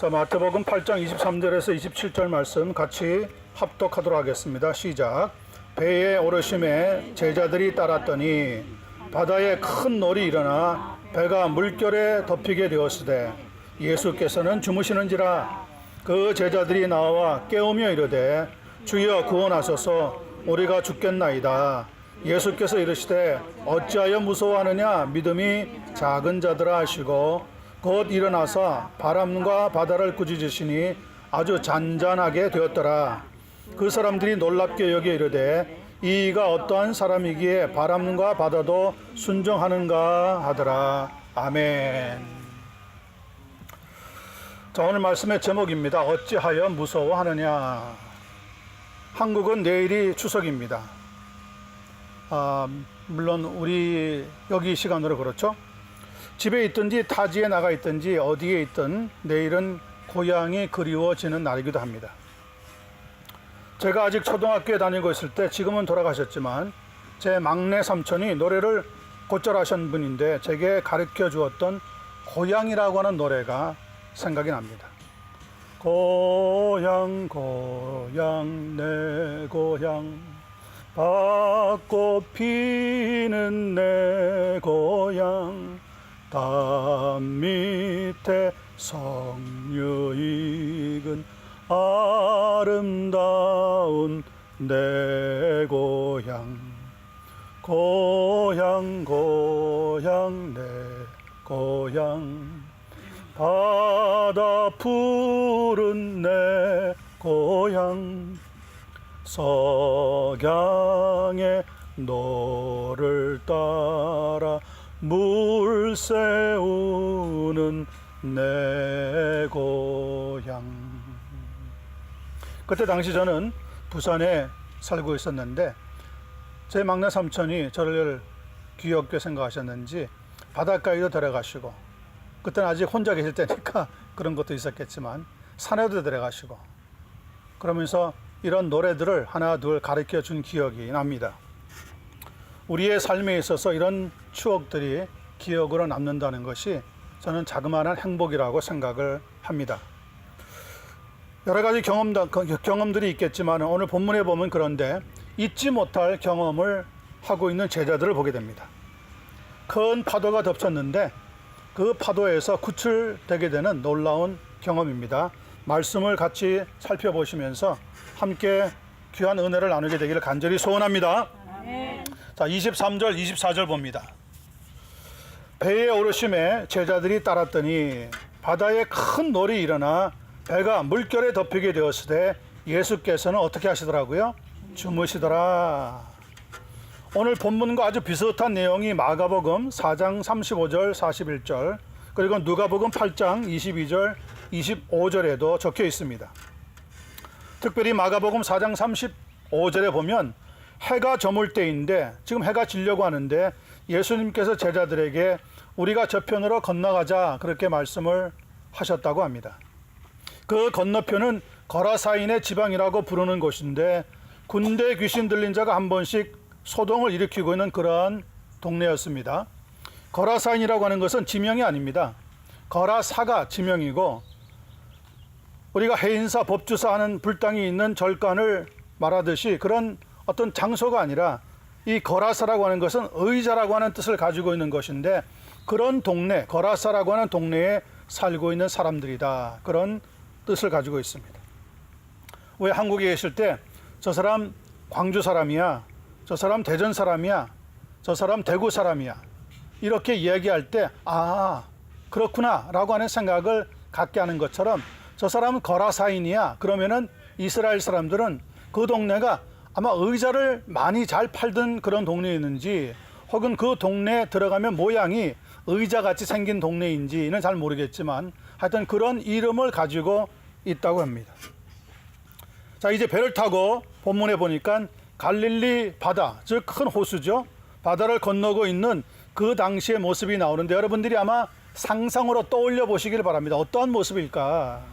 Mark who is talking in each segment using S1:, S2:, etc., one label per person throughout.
S1: 자, 마태복음 8장 23절에서 27절 말씀 같이 합독하도록 하겠습니다. 시작. 배에 오르심에 제자들이 따랐더니 바다에 큰 놀이 일어나 배가 물결에 덮이게 되었으되 예수께서는 주무시는지라. 그 제자들이 나와 깨우며 이르되 주여 구원하소서, 우리가 죽겠나이다. 예수께서 이르시되 어찌하여 무서워하느냐, 믿음이 작은 자들아 하시고 곧 일어나서 바람과 바다를 꾸짖으시니 아주 잔잔하게 되었더라. 그 사람들이 놀랍게 여겨 이르되 이가 어떠한 사람이기에 바람과 바다도 순종하는가 하더라. 아멘. 자, 오늘 말씀의 제목입니다. 어찌하여 무서워하느냐. 한국은 내일이 추석입니다. 물론 우리 여기 시간으로 그렇죠. 집에 있든지 타지에 나가 있든지 어디에 있든 내일은 고향이 그리워지는 날이기도 합니다. 제가 아직 초등학교에 다니고 있을 때, 지금은 돌아가셨지만 제 막내 삼촌이 노래를 곧잘 하신 분인데 제게 가르쳐 주었던 고향이라고 하는 노래가 생각이 납니다. 고향 고향 내 고향, 밭꽃 피는 내 고향, 담 밑에 석류 익은 아름다운 내 고향. 고향 고향 내 고향, 바다 푸른 내 고향, 석양의 노를 따라 물 새우는 내 고향. 그때 당시 저는 부산에 살고 있었는데 제 막내 삼촌이 저를 귀엽게 생각하셨는지 바닷가에도 데려가시고, 그때는 아직 혼자 계실 때니까 그런 것도 있었겠지만 산에도 데려가시고, 그러면서 이런 노래들을 하나 둘 가르쳐 준 기억이 납니다. 우리의 삶에 있어서 이런 추억들이 기억으로 남는다는 것이 저는 자그마한 행복이라고 생각을 합니다. 여러 가지 경험들이 있겠지만 오늘 본문에 보면 그런데 잊지 못할 경험을 하고 있는 제자들을 보게 됩니다. 큰 파도가 덮쳤는데 그 파도에서 구출되게 되는 놀라운 경험입니다. 말씀을 같이 살펴보시면서 함께 귀한 은혜를 나누게 되기를 간절히 소원합니다. 자, 23절 24절 봅니다. 배에 오르심에 제자들이 따랐더니 바다에 큰 놀이 일어나 배가 물결에 덮이게 되었으되 예수께서는 어떻게 하시더라고요? 주무시더라. 오늘 본문과 아주 비슷한 내용이 마가복음 4장 35절 41절 그리고 누가복음 8장 22절 25절에도 적혀 있습니다. 특별히 마가복음 4장 35절에 보면 해가 저물 때인데 지금 해가 지려고 하는데 예수님께서 제자들에게 우리가 저편으로 건너가자 그렇게 말씀을 하셨다고 합니다. 그 건너편은 거라사인의 지방이라고 부르는 곳인데 군대 귀신 들린 자가 한 번씩 소동을 일으키고 있는 그러한 동네였습니다. 거라사인이라고 하는 것은 지명이 아닙니다. 거라사가 지명이고 우리가 해인사 법주사 하는 불당이 있는 절간을 말하듯이 그런 어떤 장소가 아니라 이 거라사라고 하는 것은 의자라고 하는 뜻을 가지고 있는 것인데 그런 동네, 거라사라고 하는 동네에 살고 있는 사람들이다, 그런 뜻을 가지고 있습니다. 왜 한국에 계실 때 저 사람 광주 사람이야, 저 사람 대전 사람이야, 저 사람 대구 사람이야 이렇게 이야기할 때 아 그렇구나 라고 하는 생각을 갖게 하는 것처럼 저 사람은 거라사인이야 그러면은 이스라엘 사람들은 그 동네가 아마 의자를 많이 잘 팔던 그런 동네였는지 혹은 그 동네에 들어가면 모양이 의자같이 생긴 동네인지는 잘 모르겠지만 하여튼 그런 이름을 가지고 있다고 합니다. 자, 이제 배를 타고 본문에 보니까 갈릴리 바다, 즉 큰 호수죠. 바다를 건너고 있는 그 당시의 모습이 나오는데 여러분들이 아마 상상으로 떠올려 보시길 바랍니다. 어떠한 모습일까?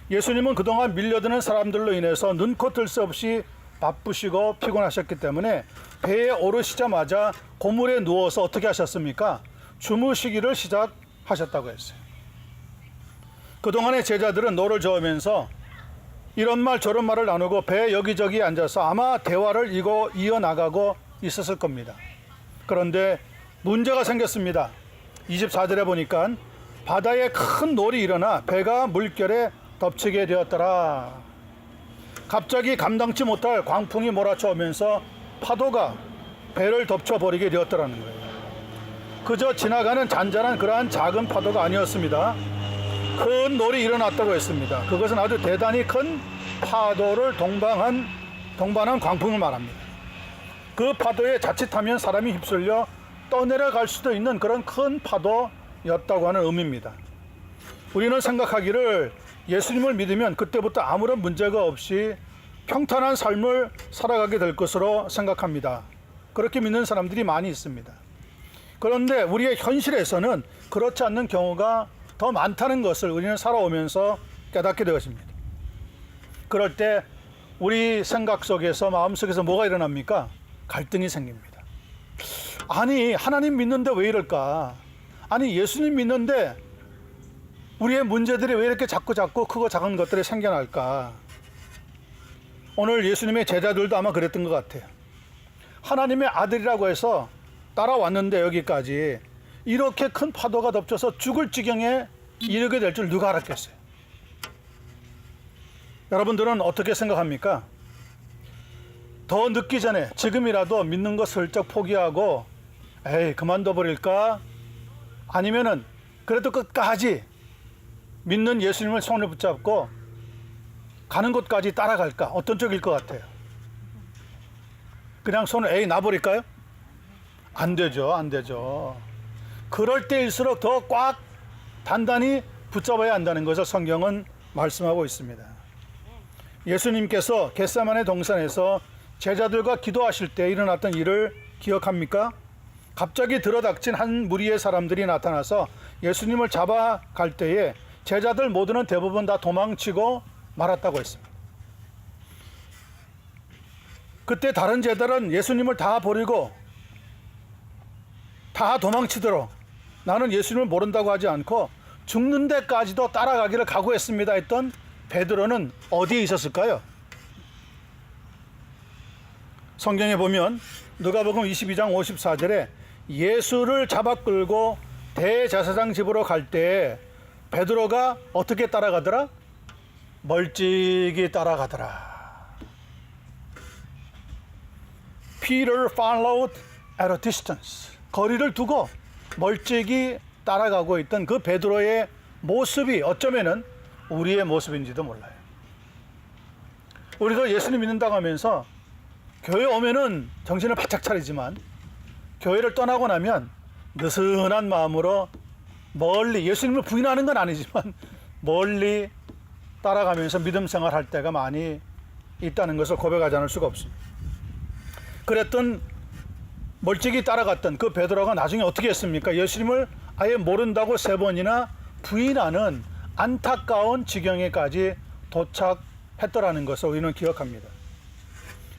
S1: 예수님은 그동안 밀려드는 사람들로 인해서 눈코 뜰 새 없이 바쁘시고 피곤하셨기 때문에 배에 오르시자마자 고물에 누워서 어떻게 하셨습니까? 주무시기를 시작하셨다고 했어요. 그동안의 제자들은 노를 저으면서 이런 말 저런 말을 나누고 배 여기저기 앉아서 아마 대화를 이어나가고 있었을 겁니다. 그런데 문제가 생겼습니다. 24절에 보니까 바다에 큰 놀이 일어나 배가 물결에 덮치게 되었더라. 갑자기 감당치 못할 광풍이 몰아쳐오면서 파도가 배를 덮쳐버리게 되었더라는 거예요. 그저 지나가는 잔잔한 그러한 작은 파도가 아니었습니다. 큰 놀이 일어났다고 했습니다. 그것은 아주 대단히 큰 파도를 동반한 광풍을 말합니다. 그 파도에 자칫하면 사람이 휩쓸려 떠내려갈 수도 있는 그런 큰 파도였다고 하는 의미입니다. 우리는 생각하기를 예수님을 믿으면 그때부터 아무런 문제가 없이 평탄한 삶을 살아가게 될 것으로 생각합니다. 그렇게 믿는 사람들이 많이 있습니다. 그런데 우리의 현실에서는 그렇지 않는 경우가 더 많다는 것을 우리는 살아오면서 깨닫게 되었습니다. 그럴 때 우리 생각 속에서 마음 속에서 뭐가 일어납니까? 갈등이 생깁니다. 아니 하나님 믿는데 왜 이럴까? 아니 예수님 믿는데 우리의 문제들이 왜 이렇게 자꾸 크고 작은 것들이 생겨날까? 오늘 예수님의 제자들도 아마 그랬던 것 같아요. 하나님의 아들이라고 해서 따라왔는데 여기까지 이렇게 큰 파도가 덮쳐서 죽을 지경에 이르게 될 줄 누가 알았겠어요? 여러분들은 어떻게 생각합니까? 더 늦기 전에 지금이라도 믿는 거 슬쩍 포기하고 에이 그만둬 버릴까? 아니면은 그래도 끝까지 믿는 예수님을 손을 붙잡고 가는 곳까지 따라갈까? 어떤 쪽일 것 같아요? 그냥 손을 에이 놔버릴까요? 안 되죠. 그럴 때일수록 더 꽉 단단히 붙잡아야 한다는 것을 성경은 말씀하고 있습니다. 예수님께서 겟세마네 동산에서 제자들과 기도하실 때 일어났던 일을 기억합니까? 갑자기 들어닥친 한 무리의 사람들이 나타나서 예수님을 잡아갈 때에 제자들 모두는 대부분 다 도망치고 말았다고 했습니다. 그때 다른 제자들은 예수님을 다 버리고 다 도망치도록 나는 예수님을 모른다고 하지 않고 죽는 데까지도 따라가기를 각오했습니다 했던 베드로는 어디에 있었을까요? 성경에 보면 누가복음 22장 54절에 예수를 잡아 끌고 대제사장 집으로 갈 때 베드로가 어떻게 따라가더라? 멀찍이 따라가더라. Peter followed at a distance. 거리를 두고 멀찍이 따라가고 있던 그 베드로의 모습이 어쩌면은 우리의 모습인지도 몰라요. 우리도 예수님 믿는다고 하면서 교회 오면은 정신을 바짝 차리지만 교회를 떠나고 나면 느슨한 마음으로 멀리 예수님을 부인하는 건 아니지만 멀리 따라가면서 믿음 생활할 때가 많이 있다는 것을 고백하지 않을 수가 없습니다. 그랬던 멀찍이 따라갔던 그 베드로가 나중에 어떻게 했습니까? 예수님을 아예 모른다고 3번이나 부인하는 안타까운 지경에까지 도착했더라는 것을 우리는 기억합니다.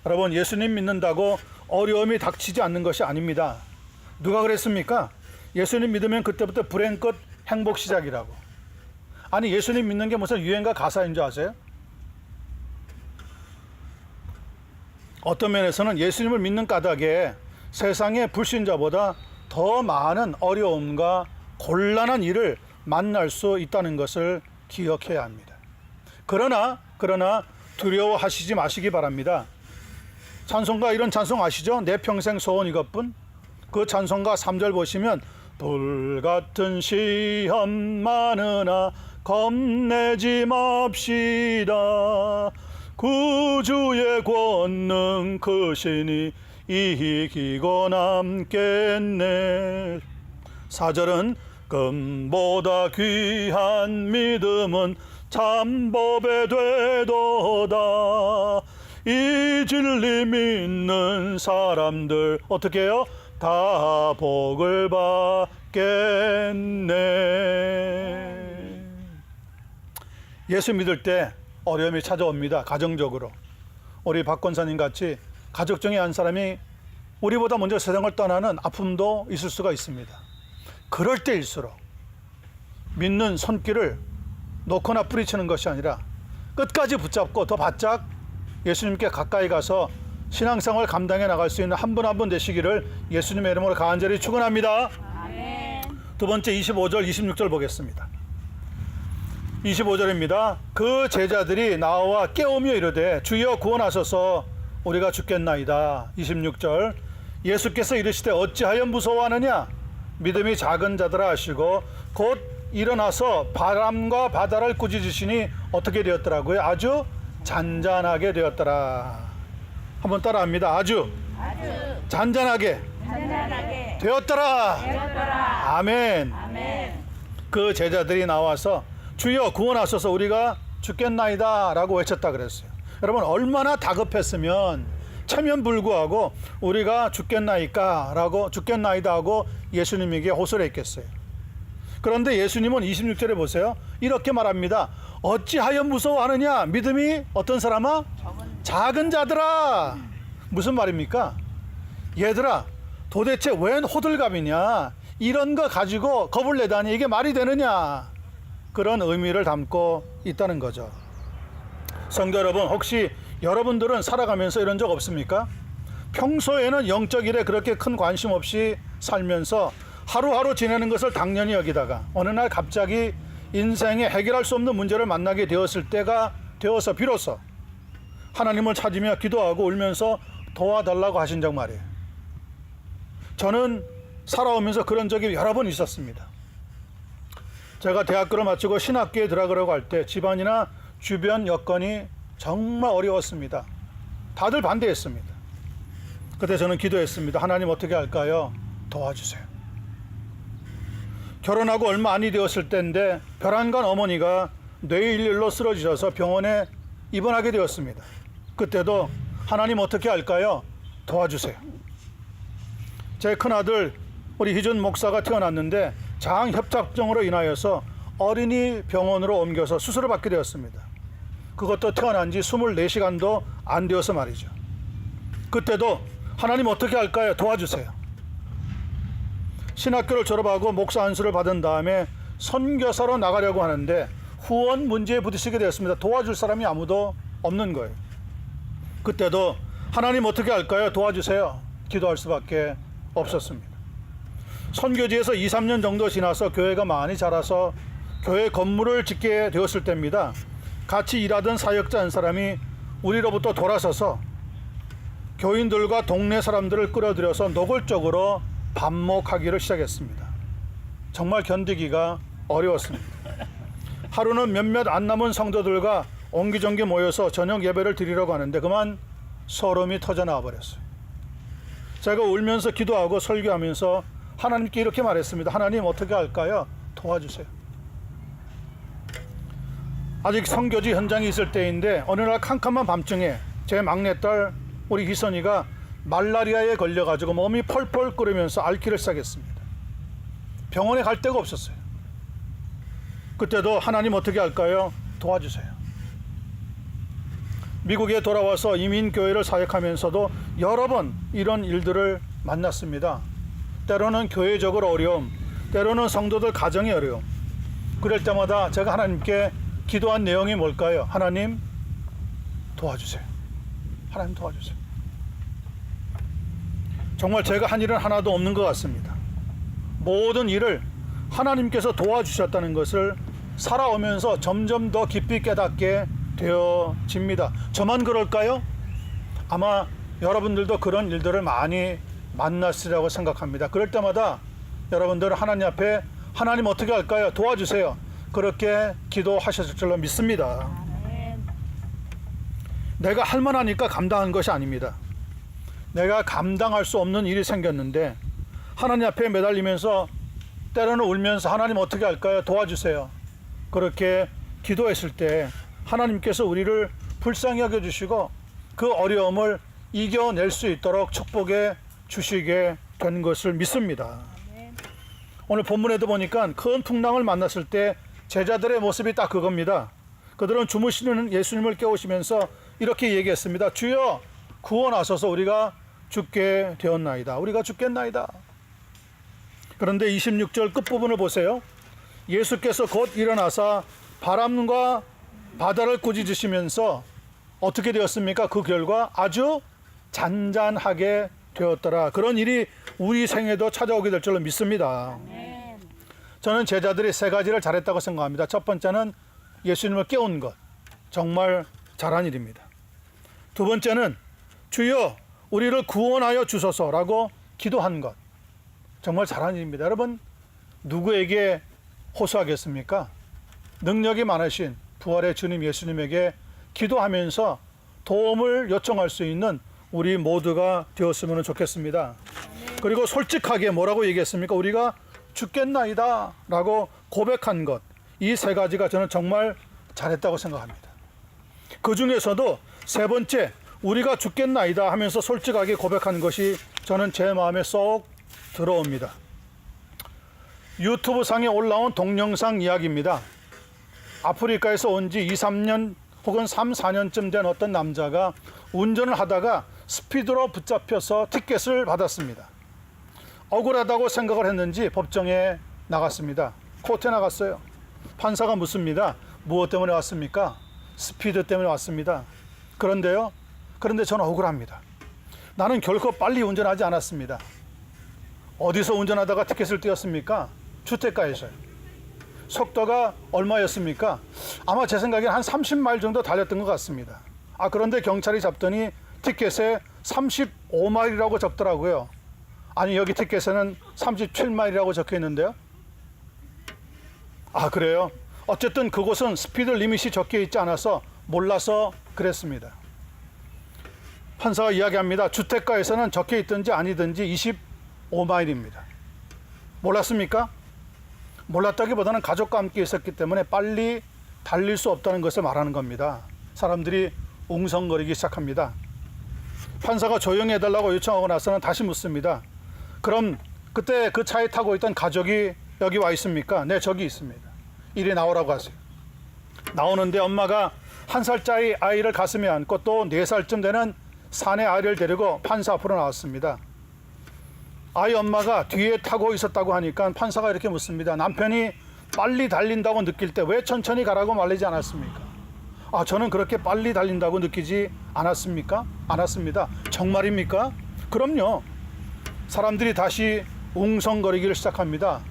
S1: 여러분, 예수님 믿는다고 어려움이 닥치지 않는 것이 아닙니다. 누가 그랬습니까? 예수님 믿으면 그때부터 불행 끝 행복 시작이라고. 아니 예수님 믿는 게 무슨 유행가 가사인 줄 아세요? 어떤 면에서는 예수님을 믿는 까닭에 세상의 불신자보다 더 많은 어려움과 곤란한 일을 만날 수 있다는 것을 기억해야 합니다. 그러나 두려워하시지 마시기 바랍니다. 찬송가 이런 찬송 아시죠? 내 평생 소원 이것뿐. 그 찬송가 3절 보시면 불같은 시험 많으나 겁내지 맙시다. 구주의 권능 크시니 이기고 남겠네. 4절은 금보다 귀한 믿음은 참법에 되도다. 이 진리 믿는 사람들 어떻게 해요? 다 복을 받겠네. 예수 믿을 때 어려움이 찾아옵니다. 가정적으로. 우리 박 권사님 같이 가족 중에 한 사람이 우리보다 먼저 세상을 떠나는 아픔도 있을 수가 있습니다. 그럴 때일수록 믿는 손길을 놓거나 뿌리치는 것이 아니라 끝까지 붙잡고 더 바짝 예수님께 가까이 가서 신앙생활 감당해 나갈 수 있는 한 분 한 분 되시기를 예수님의 이름으로 간절히 축원합니다.
S2: 아멘.
S1: 두 번째 25절 26절 보겠습니다. 25절입니다. 그 제자들이 나와 깨우며 이르되 주여 구원하소서 우리가 죽겠나이다. 26절 예수께서 이르시되 어찌하여 무서워하느냐 믿음이 작은 자들아 하시고 곧 일어나서 바람과 바다를 꾸짖으시니 어떻게 되었더라고요? 아주 잔잔하게 되었더라. 한번 따라합니다. 아주 잔잔하게 되었더라. 아멘. 그 제자들이 나와서 주여 구원하소서 우리가 죽겠나이다 라고 외쳤다 그랬어요. 여러분 얼마나 다급했으면 체면불구하고 우리가 죽겠나이까 라고 죽겠나이다 하고 예수님에게 호소를 했겠어요. 그런데 예수님은 26절에 보세요. 이렇게 말합니다. 어찌하여 무서워하느냐 믿음이 어떤 사람아? 작은 자들아. 무슨 말입니까? 얘들아 도대체 웬 호들갑이냐 이런 거 가지고 겁을 내다니 이게 말이 되느냐 그런 의미를 담고 있다는 거죠. 성도 여러분 혹시 여러분들은 살아가면서 이런 적 없습니까? 평소에는 영적 일에 그렇게 큰 관심 없이 살면서 하루하루 지내는 것을 당연히 여기다가 어느 날 갑자기 인생에 해결할 수 없는 문제를 만나게 되었을 때가 되어서 비로소 하나님을 찾으며 기도하고 울면서 도와달라고 하신 적 말이에요. 저는 살아오면서 그런 적이 여러 번 있었습니다. 제가 대학교를 마치고 신학교에 들어가려고 할 때 집안이나 주변 여건이 정말 어려웠습니다. 다들 반대했습니다. 그때 저는 기도했습니다. 하나님 어떻게 할까요? 도와주세요. 결혼하고 얼마 안이 되었을 때인데 벼랑간 어머니가 뇌일일로 쓰러지셔서 병원에 입원하게 되었습니다. 그때도 하나님 어떻게 할까요? 도와주세요. 제 큰아들 우리 희준 목사가 태어났는데 장협착증으로 인하여서 어린이 병원으로 옮겨서 수술을 받게 되었습니다. 그것도 태어난 지 24시간도 안 되어서 말이죠. 그때도 하나님 어떻게 할까요? 도와주세요. 신학교를 졸업하고 목사 안수를 받은 다음에 선교사로 나가려고 하는데 후원 문제에 부딪히게 되었습니다. 도와줄 사람이 아무도 없는 거예요. 그때도 하나님 어떻게 할까요? 도와주세요. 기도할 수밖에 없었습니다. 선교지에서 2, 3년 정도 지나서 교회가 많이 자라서 교회 건물을 짓게 되었을 때입니다. 같이 일하던 사역자 한 사람이 우리로부터 돌아서서 교인들과 동네 사람들을 끌어들여서 노골적으로 반목하기를 시작했습니다. 정말 견디기가 어려웠습니다. 하루는 몇몇 안 남은 성도들과 옹기종기 모여서 저녁 예배를 드리려고 하는데 그만 소름이 터져 나와 버렸어요. 제가 울면서 기도하고 설교하면서 하나님께 이렇게 말했습니다. 하나님 어떻게 할까요? 도와주세요. 아직 선교지 현장에 있을 때인데 어느 날 캄캄한 밤중에 제 막내딸 우리 희선이가 말라리아에 걸려가지고 몸이 펄펄 끓으면서 앓기를 시작했습니다. 병원에 갈 데가 없었어요. 그때도 하나님 어떻게 할까요? 도와주세요. 미국에 돌아와서 이민교회를 사역하면서도 여러 번 이런 일들을 만났습니다. 때로는 교회적으로 어려움, 때로는 성도들 가정의 어려움. 그럴 때마다 제가 하나님께 기도한 내용이 뭘까요? 하나님 도와주세요. 하나님 도와주세요. 정말 제가 한 일은 하나도 없는 것 같습니다. 모든 일을 하나님께서 도와주셨다는 것을 살아오면서 점점 더 깊이 깨닫게 되어집니다. 저만 그럴까요? 아마 여러분들도 그런 일들을 많이 만났으리라고 생각합니다. 그럴 때마다 여러분들은 하나님 앞에 하나님 어떻게 할까요? 도와주세요. 그렇게 기도하셨을 줄로 믿습니다. 내가 할 만하니까 감당한 것이 아닙니다. 내가 감당할 수 없는 일이 생겼는데 하나님 앞에 매달리면서 때로는 울면서 하나님 어떻게 할까요? 도와주세요. 그렇게 기도했을 때 하나님께서 우리를 불쌍히 여겨주시고 그 어려움을 이겨낼 수 있도록 축복해 주시게 된 것을 믿습니다. 오늘 본문에도 보니까 큰 풍랑을 만났을 때 제자들의 모습이 딱 그겁니다. 그들은 주무시는 예수님을 깨우시면서 이렇게 얘기했습니다. 주여 구원하소서 우리가 죽게 되었나이다. 우리가 죽겠나이다. 그런데 26절 끝부분을 보세요. 예수께서 곧 일어나사 바람과 바다를 꾸짖으시면서 어떻게 되었습니까? 그 결과 아주 잔잔하게 되었더라. 그런 일이 우리 생에도 찾아오게 될 줄로 믿습니다. 저는 제자들이 세 가지를 잘했다고 생각합니다. 첫 번째는 예수님을 깨운 것. 정말 잘한 일입니다. 두 번째는 주여 우리를 구원하여 주소서라고 기도한 것. 정말 잘한 일입니다. 여러분, 누구에게 호소하겠습니까? 능력이 많으신 부활의 주님 예수님에게 기도하면서 도움을 요청할 수 있는 우리 모두가 되었으면 좋겠습니다. 그리고 솔직하게 뭐라고 얘기했습니까? 우리가 죽겠나이다 라고 고백한 것. 이 세 가지가 저는 정말 잘했다고 생각합니다. 그 중에서도 세 번째, 우리가 죽겠나이다 하면서 솔직하게 고백한 것이 저는 제 마음에 쏙 들어옵니다. 유튜브 상에 올라온 동영상 이야기입니다. 아프리카에서 온 지 2, 3년 혹은 3, 4년쯤 된 어떤 남자가 운전을 하다가 스피드로 붙잡혀서 티켓을 받았습니다. 억울하다고 생각을 했는지 법정에 나갔습니다. 코र्트에 나갔어요. 판사가 묻습니다. 무엇 때문에 왔습니까? 스피드 때문에 왔습니다. 그런데 저는 억울합니다. 나는 결코 빨리 운전하지 않았습니다. 어디서 운전하다가 티켓을 띄었습니까? 주택가에서요. 속도가 얼마였습니까? 아마 제 생각엔 한 30마일 정도 달렸던 것 같습니다. 그런데 경찰이 잡더니 티켓에 35마일이라고 적더라고요. 아니, 여기 티켓에는 37마일이라고 적혀 있는데요. 그래요? 어쨌든 그곳은 스피드 리밋이 적혀 있지 않아서 몰라서 그랬습니다. 판사가 이야기합니다. 주택가에서는 적혀 있든지 아니든지 25마일입니다. 몰랐습니까? 몰랐다기보다는 가족과 함께 있었기 때문에 빨리 달릴 수 없다는 것을 말하는 겁니다. 사람들이 웅성거리기 시작합니다. 판사가 조용히 해달라고 요청하고 나서는 다시 묻습니다. 그럼 그때 그 차에 타고 있던 가족이 여기 와 있습니까? 네, 저기 있습니다. 이리 나오라고 하세요. 나오는데 엄마가 1살짜리 아이를 가슴에 안고 또 4살쯤 되는 사내 아이를 데리고 판사 앞으로 나왔습니다. 아이 엄마가 뒤에 타고 있었다고 하니까 판사가 이렇게 묻습니다. 남편이 빨리 달린다고 느낄 때 왜 천천히 가라고 말리지 않았습니까? 저는 그렇게 빨리 달린다고 느끼지 않았습니까? 않았습니다. 정말입니까? 그럼요. 사람들이 다시 웅성거리기를 시작합니다.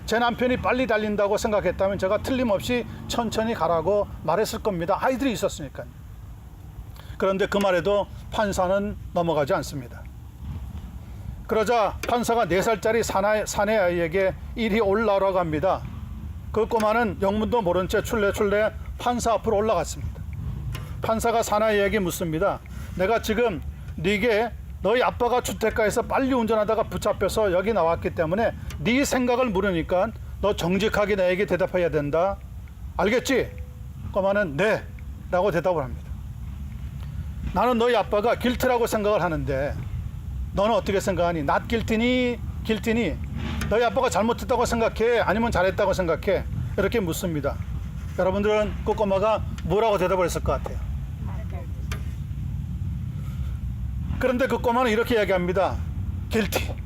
S1: 제 남편이 빨리 달린다고 생각했다면 제가 틀림없이 천천히 가라고 말했을 겁니다. 아이들이 있었으니까요. 그런데 그 말에도 판사는 넘어가지 않습니다. 그러자 판사가 4살짜리 사내 아이에게 이리 올라오라고 합니다. 그 꼬마는 영문도 모른 채 출래출래 판사 앞으로 올라갔습니다. 판사가 사나이에게 묻습니다. 내가 지금 네게 너희 아빠가 주택가에서 빨리 운전하다가 붙잡혀서 여기 나왔기 때문에 네 생각을 물으니까 너 정직하게 나에게 대답해야 된다. 알겠지? 꼬마는 네 라고 대답을 합니다. 나는 너희 아빠가 길티라고 생각을 하는데 너는 어떻게 생각하니? not guilty니? 너희 아빠가 잘못했다고 생각해? 아니면 잘했다고 생각해? 이렇게 묻습니다. 여러분들은 그 꼬마가 뭐라고 대답을 했을 것 같아요? 그런데 그 꼬마는 이렇게 이야기합니다. guilty.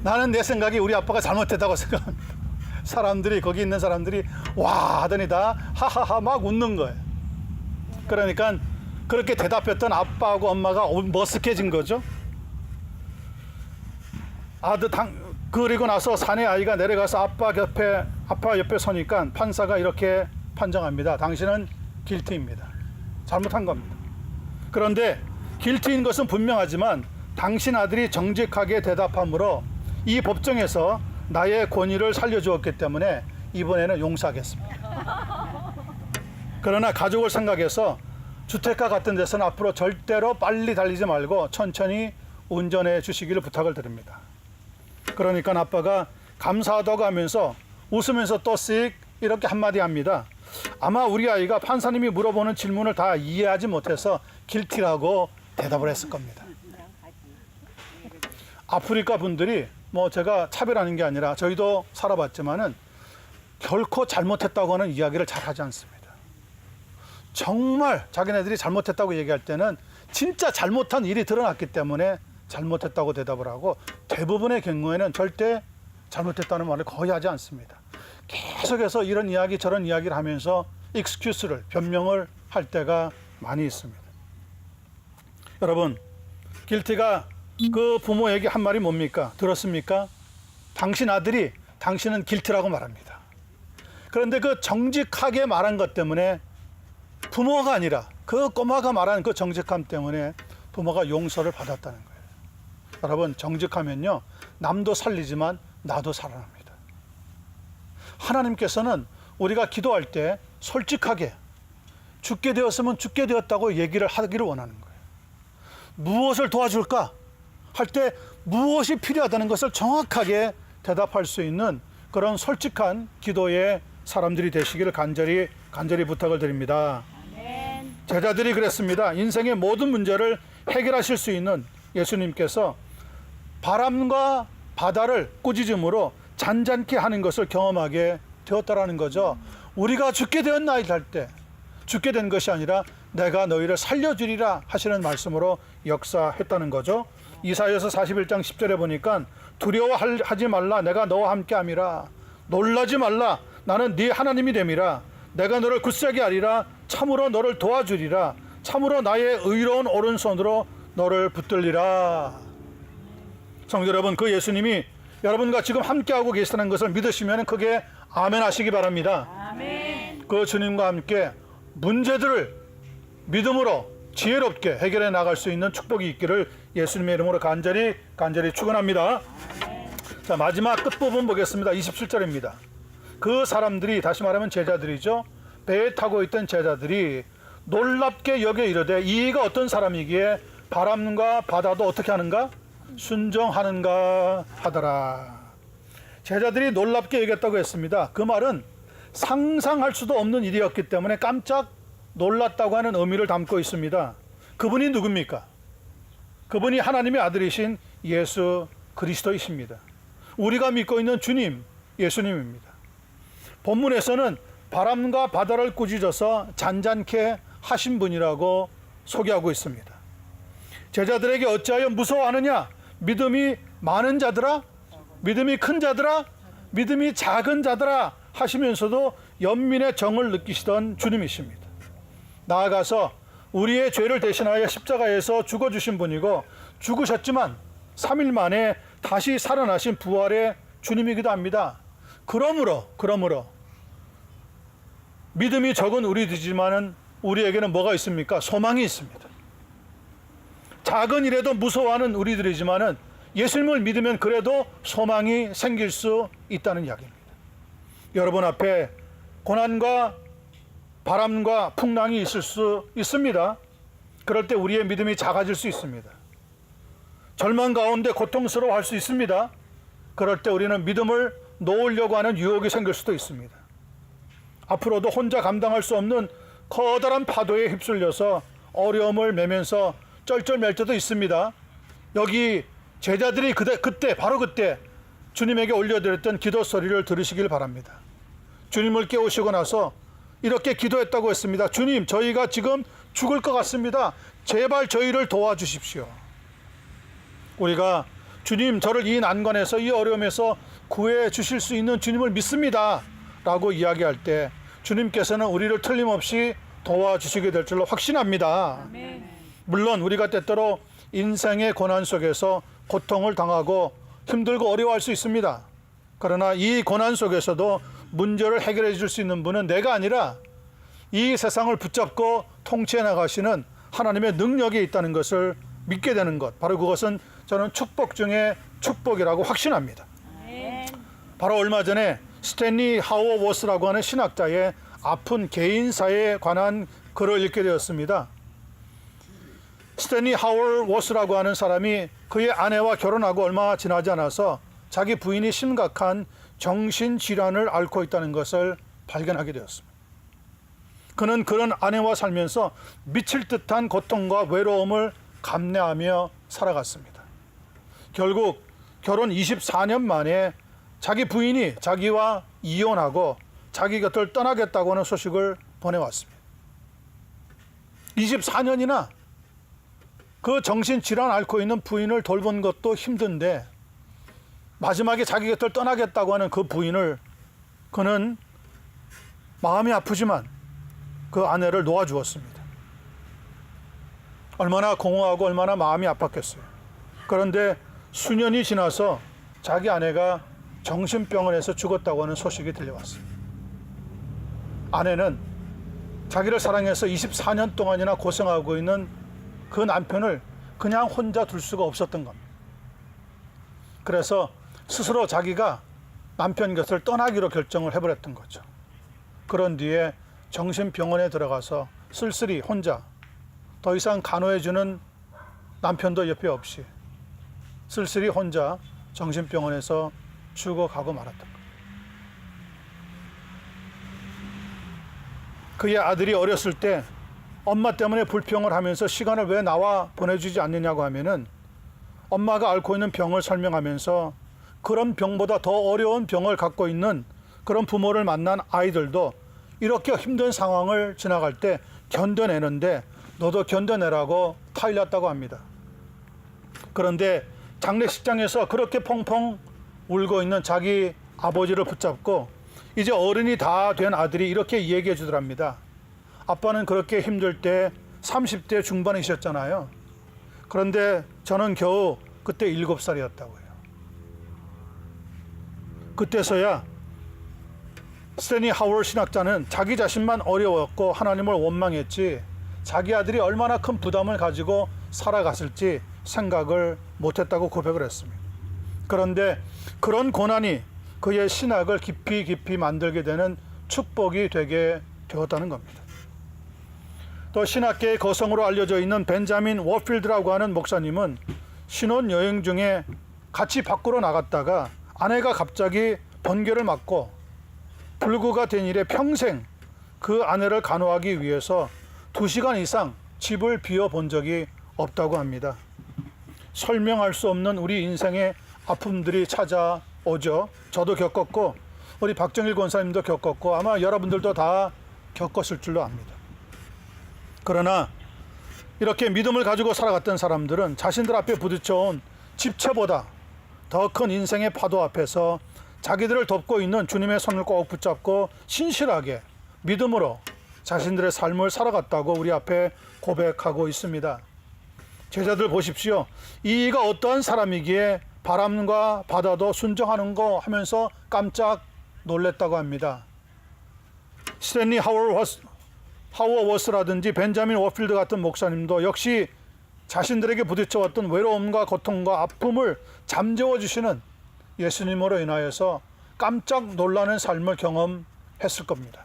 S1: 나는 내 생각이 우리 아빠가 잘못했다고 생각합니다. 사람들이, 거기 있는 사람들이 와 하더니 다 하하하 막 웃는 거예요. 그러니까 그렇게 대답했던 아빠하고 엄마가 머쓱해진 거죠. 그리고 나서 사내 아이가 내려가서 아빠 옆에 서니까 판사가 이렇게 판정합니다. 당신은 guilty입니다. 잘못한 겁니다. 그런데 guilty인 것은 분명하지만 당신 아들이 정직하게 대답함으로 이 법정에서 나의 권위를 살려주었기 때문에 이번에는 용서하겠습니다. 그러나 가족을 생각해서 주택가 같은 데서는 앞으로 절대로 빨리 달리지 말고 천천히 운전해 주시기를 부탁을 드립니다. 그러니까 아빠가 감사하다고 하면서 웃으면서 또 씩 이렇게 한마디 합니다. 아마 우리 아이가 판사님이 물어보는 질문을 다 이해하지 못해서 guilty라고 대답을 했을 겁니다. 아프리카 분들이 제가 차별하는 게 아니라 저희도 살아봤지만은 결코 잘못했다고 하는 이야기를 잘 하지 않습니다. 정말 자기네들이 잘못했다고 얘기할 때는 진짜 잘못한 일이 드러났기 때문에 잘못했다고 대답을 하고 대부분의 경우에는 절대 잘못했다는 말을 거의 하지 않습니다. 계속해서 이런 이야기 저런 이야기를 하면서 익스큐스를 변명을 할 때가 많이 있습니다. 여러분, 길티가 그 부모에게 한 말이 뭡니까? 들었습니까? 당신 아들이 당신은 길티라고 말합니다. 그런데 그 정직하게 말한 것 때문에 부모가 아니라 그 꼬마가 말한 그 정직함 때문에 부모가 용서를 받았다는 거예요. 여러분, 정직하면요, 남도 살리지만 나도 살아납니다. 하나님께서는 우리가 기도할 때 솔직하게 죽게 되었으면 죽게 되었다고 얘기를 하기를 원하는 거예요. 무엇을 도와줄까 할 때 무엇이 필요하다는 것을 정확하게 대답할 수 있는 그런 솔직한 기도의 사람들이 되시기를 간절히 부탁을 드립니다. 아멘. 제자들이 그랬습니다. 인생의 모든 문제를 해결하실 수 있는 예수님께서 바람과 바다를 꾸짖음으로 잔잔케 하는 것을 경험하게 되었다라는 거죠. 우리가 죽게 되었나이다 할 때 죽게 된 것이 아니라 내가 너희를 살려주리라 하시는 말씀으로 역사했다는 거죠. 이사야서 41장 10절에 보니까 두려워하지 말라, 내가 너와 함께함이라. 놀라지 말라, 나는 네 하나님이 됨이라. 내가 너를 굳세게 하리라. 참으로 너를 도와주리라. 참으로 나의 의로운 오른손으로 너를 붙들리라. 성도 여러분, 그 예수님이 여러분과 지금 함께하고 계시다는 것을 믿으시면 크게 아멘 하시기 바랍니다. 아멘. 그 주님과 함께 문제들을 믿음으로 지혜롭게 해결해 나갈 수 있는 축복이 있기를 예수님의 이름으로 간절히 축원합니다. 자, 마지막 끝부분 보겠습니다. 27절입니다. 그 사람들이, 다시 말하면 제자들이죠, 배에 타고 있던 제자들이 놀랍게 여겨 이르되 이가 어떤 사람이기에 바람과 바다도 어떻게 하는가? 순종하는가 하더라. 제자들이 놀랍게 여겼다고 했습니다. 그 말은 상상할 수도 없는 일이었기 때문에 깜짝 놀랐다고 하는 의미를 담고 있습니다. 그분이 누굽니까? 그분이 하나님의 아들이신 예수 그리스도이십니다. 우리가 믿고 있는 주님, 예수님입니다. 본문에서는 바람과 바다를 꾸짖어서 잔잔케 하신 분이라고 소개하고 있습니다. 제자들에게 어찌하여 무서워하느냐? 믿음이 많은 자들아, 믿음이 큰 자들아, 믿음이 작은 자들아 하시면서도 연민의 정을 느끼시던 주님이십니다. 나아가서 우리의 죄를 대신하여 십자가에서 죽어주신 분이고 죽으셨지만 3일 만에 다시 살아나신 부활의 주님이기도 합니다. 그러므로 믿음이 적은 우리들이지만은 우리에게는 뭐가 있습니까? 소망이 있습니다. 작은 일에도 무서워하는 우리들이지만은 예수님을 믿으면 그래도 소망이 생길 수 있다는 이야기입니다. 여러분 앞에 고난과 바람과 풍랑이 있을 수 있습니다. 그럴 때 우리의 믿음이 작아질 수 있습니다. 절망 가운데 고통스러워할 수 있습니다. 그럴 때 우리는 믿음을 놓으려고 하는 유혹이 생길 수도 있습니다. 앞으로도 혼자 감당할 수 없는 커다란 파도에 휩쓸려서 어려움을 매면서 쩔쩔맬 때도 있습니다. 여기 제자들이 바로 그때 주님에게 올려드렸던 기도 소리를 들으시길 바랍니다. 주님을 깨우시고 나서 이렇게 기도했다고 했습니다. 주님, 저희가 지금 죽을 것 같습니다. 제발 저희를 도와주십시오. 우리가 주님, 저를 이 난관에서, 이 어려움에서 구해 주실 수 있는 주님을 믿습니다 라고 이야기할 때 주님께서는 우리를 틀림없이 도와주시게 될 줄로 확신합니다. 아멘. 물론 우리가 때때로 인생의 고난 속에서 고통을 당하고 힘들고 어려워할 수 있습니다. 그러나 이 고난 속에서도 문제를 해결해 줄 수 있는 분은 내가 아니라 이 세상을 붙잡고 통치해 나가시는 하나님의 능력이 있다는 것을 믿게 되는 것, 바로 그것은 저는 축복 중에 축복이라고 확신합니다. 바로 얼마 전에 스탠리 하워 워스라고 하는 신학자의 아픈 개인사에 관한 글을 읽게 되었습니다. 스탠리 하워 워스라고 하는 사람이 그의 아내와 결혼하고 얼마 지나지 않아서 자기 부인이 심각한 정신질환을 앓고 있다는 것을 발견하게 되었습니다. 그는 그런 아내와 살면서 미칠 듯한 고통과 외로움을 감내하며 살아갔습니다. 결국 결혼 24년 만에 자기 부인이 자기와 이혼하고 자기 곁을 떠나겠다고 하는 소식을 보내왔습니다. 24년이나 그 정신질환 앓고 있는 부인을 돌본 것도 힘든데 마지막에 자기 곁을 떠나겠다고 하는 그 부인을 그는 마음이 아프지만 그 아내를 놓아주었습니다. 얼마나 공허하고 얼마나 마음이 아팠겠어요. 그런데 수년이 지나서 자기 아내가 정신병원에서 죽었다고 하는 소식이 들려왔습니다. 아내는 자기를 사랑해서 24년 동안이나 고생하고 있는 그 남편을 그냥 혼자 둘 수가 없었던 겁니다. 그래서 스스로 자기가 남편 곁을 떠나기로 결정을 해버렸던 거죠. 그런 뒤에 정신병원에 들어가서 쓸쓸히 혼자, 더 이상 간호해주는 남편도 옆에 없이 쓸쓸히 혼자 정신병원에서 죽어가고 말았던 거예요. 그의 아들이 어렸을 때 엄마 때문에 불평을 하면서 시간을 왜 나와 보내주지 않느냐고 하면은 엄마가 앓고 있는 병을 설명하면서 그런 병보다 더 어려운 병을 갖고 있는 그런 부모를 만난 아이들도 이렇게 힘든 상황을 지나갈 때 견뎌내는데 너도 견뎌내라고 타일렀다고 합니다. 그런데 장례식장에서 그렇게 펑펑 울고 있는 자기 아버지를 붙잡고 이제 어른이 다 된 아들이 이렇게 얘기해 주더랍니다. 아빠는 그렇게 힘들 때 30대 중반이셨잖아요. 그런데 저는 겨우 그때 7살이었다고 해요. 그때서야 스탠리 하월 신학자는 자기 자신만 어려웠고 하나님을 원망했지 자기 아들이 얼마나 큰 부담을 가지고 살아갔을지 생각을 못했다고 고백을 했습니다. 그런데 그런 고난이 그의 신학을 깊이 만들게 되는 축복이 되게 되었다는 겁니다. 또 신학계의 거성으로 알려져 있는 벤자민 워필드라고 하는 목사님은 신혼여행 중에 같이 밖으로 나갔다가 아내가 갑자기 번개를 맞고 불구가 된 이래 평생 그 아내를 간호하기 위해서 2시간 이상 집을 비워본 적이 없다고 합니다. 설명할 수 없는 우리 인생의 아픔들이 찾아오죠. 저도 겪었고 우리 박정일 권사님도 겪었고 아마 여러분들도 다 겪었을 줄로 압니다. 그러나 이렇게 믿음을 가지고 살아갔던 사람들은 자신들 앞에 부딪혀온 집채보다 더 큰 인생의 파도 앞에서 자기들을 돕고 있는 주님의 손을 꼭 붙잡고 신실하게 믿음으로 자신들의 삶을 살아갔다고 우리 앞에 고백하고 있습니다. 제자들 보십시오. 이가 어떠한 사람이기에 바람과 바다도 순종하는 거 하면서 깜짝 놀랬다고 합니다. 스탠리 하워워스라든지 벤자민 워필드 같은 목사님도 역시 자신들에게 부딪혀왔던 외로움과 고통과 아픔을 잠재워 주시는 예수님으로 인하여서 깜짝 놀라는 삶을 경험했을 겁니다.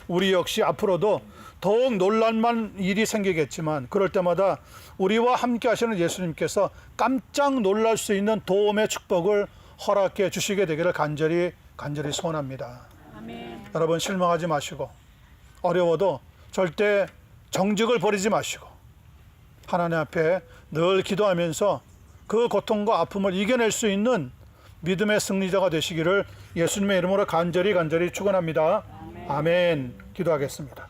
S1: 우리 역시 앞으로도 더욱 놀랄만 일이 생기겠지만 그럴 때마다 우리와 함께 하시는 예수님께서 깜짝 놀랄 수 있는 도움의 축복을 허락해 주시게 되기를 간절히 소원합니다.
S2: 아멘.
S1: 여러분 실망하지 마시고 어려워도 절대 정직을 버리지 마시고 하나님 앞에 늘 기도하면서 그 고통과 아픔을 이겨낼 수 있는 믿음의 승리자가 되시기를 예수님의 이름으로 간절히 축원합니다. 아멘. 기도하겠습니다.